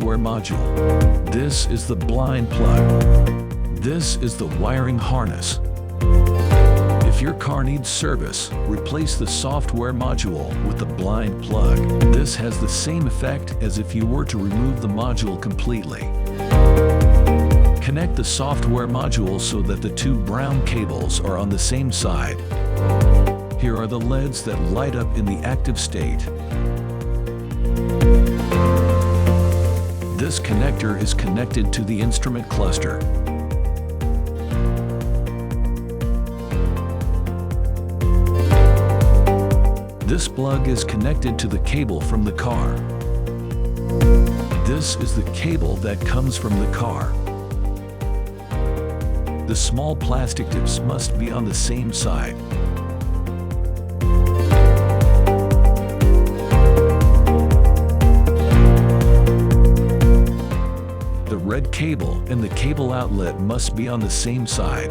software module. This is the blind plug. This is the wiring harness. If your car needs service, replace the software module with the blind plug. This has the same effect as if you were to remove the module completely. Connect the software module so that the two brown cables are on the same side. Here are the LEDs that light up in the active state. This connector is connected to the instrument cluster. This plug is connected to the cable from the car. This is the cable that comes from the car. The small plastic tips must be on the same side. The red cable and the cable outlet must be on the same side.